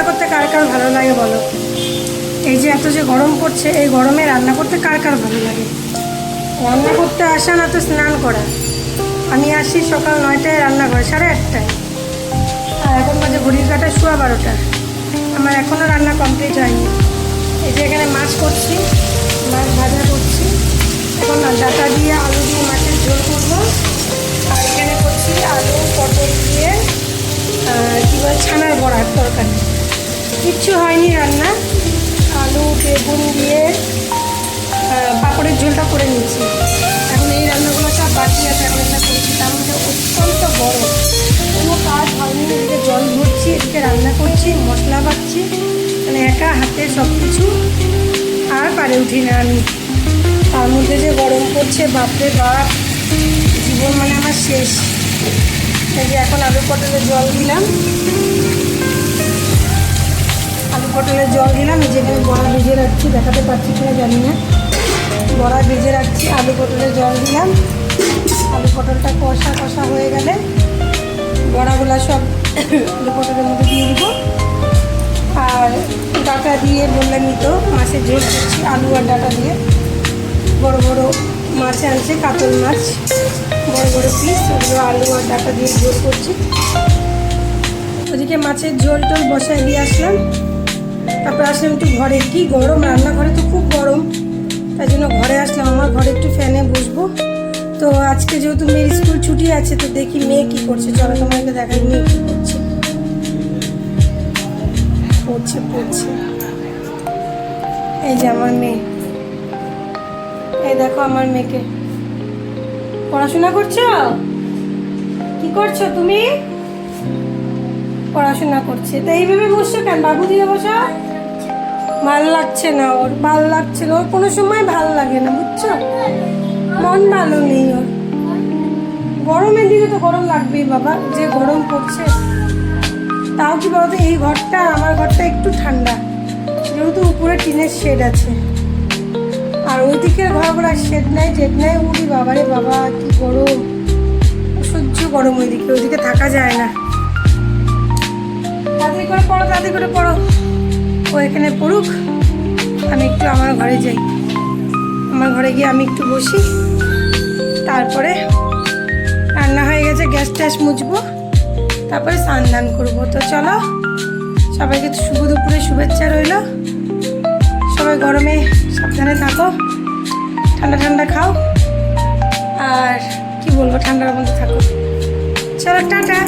করতে কার কার ভালো লাগে বলো? এই যে এত যে গরম পড়ছে, এই গরমে রান্না করতে কার কার ভালো লাগে? রান্না করতে আসা না তো স্নান করা। আমি আসি সকাল 9টায়, রান্না করে 8:30টায়, আর এখন বাজে ঘড়ির কাঁটায় 12:15। আমার এখনও রান্না কমপ্লিট হয়নি। এই যে এখানে মাছ করছি, মাছ ভাজা করছি। এখন ডাটা দিয়ে আলু দিয়ে মাছের ঝোল করবো। আর এখানে করছি আলু পটল দিয়ে কী বলে ছানার বড়ার তরকারি। কিচ্ছু হয়নি রান্না, আলু বেগুন দিয়ে পাঁপড়ের ঝোলটা করে নিচ্ছি। এখন এই রান্নাগুলো সব বাকি আছে, এখন এটা করছি। তার মধ্যে অত্যন্ত বড় কোনো কাজ হয়নি। এদিকে জল ভরছি, এদিকে রান্না করছি, মশলা বাটছি, মানে একা হাতে সব কিছু আর পারে উঠি না আমি। তার মধ্যে যে গরম পড়ছে, বাপরে বাপ, জীবন মানে আমার শেষ। এই যে এখন আলু পটলের জল দিলাম, আলু পটলের জল দিলাম। যেখানে বড়া ভেজে রাখছি, দেখাতে পারছি কিনা জানি না, বড়া ভেজে রাখছি। আলু পটলের জল দিলাম। আলু পটলটা কষা কষা হয়ে গেলে বড়াগুলো সব আলু পটলের মধ্যে দিয়ে দিব। আর ডাটা দিয়ে বললামই তো, মাছের ঝোল করছি আলু আর ডাটা দিয়ে। বড় বড় মাছ আনছে, কাতল মাছ, বড় বড় পিস, ওগুলো আলু আর ডাটা দিয়ে ঝোল করছি। ওদিকে মাছের ঝোল টোল বসায় দিয়ে আসলাম। তারপর আসলাম একটু ঘরে। কি গরম, রান্নাঘরে তো খুব গরম, তাই জন্য ঘরে আসলাম। আমার ঘরে একটু ফ্যানে বসবো। তো আজকে যেহেতু মেয়ের স্কুল ছুটি আছে, তো দেখি মেয়ে কী করছে। চলো তোমাকে দেখাই মেয়ে কী করছে। পড়ছে পড়ছে, এই যে আমার মেয়ে, এই দেখো আমার মেয়েকে। পড়াশোনা করছো? কি করছো তুমি? পড়াশোনা করছে। তো এইভাবে বসছো কেন? বাবু দিয়ে বসো। ভাল লাগছে না ওর, ভাল লাগছে না ওর, কোনো সময় ভাল লাগে না, বুঝছো? মন ভালো নেই ওর। গরমের দিকে তো গরম লাগবেই বাবা, যে গরম পড়ছে। তাও কি বলতো, এই ঘরটা, আমার ঘরটা একটু ঠান্ডা, যেহেতু উপরে টিনের শেড আছে। আর ওই দিকের ঘরগুলো শেড নাই, টেড নাই। উড়ি বাবারে বাবা, কি গরম, সহ্য গরম। ওইদিকে থাকা যায় না। তাড়াতাড়ি করে পড়ো, তাড়াতাড়ি করে পড়ো। ও এখানে পড়ুক, আমি একটু আমার ঘরে যাই। আমার ঘরে গিয়ে আমি একটু বসি, তারপরে রান্না হয়ে গেছে, গ্যাস ট্যাস মুছবো, তারপরে স্নান দান করবো। তো চলো, সবাইকে শুভ দুপুরে শুভেচ্ছা রইল। সবাই গরমে সাবধানে থাকো, ঠান্ডা ঠান্ডা খাও, আর কি বলবো, ঠান্ডার মধ্যে থাকো। চলো, টাটা।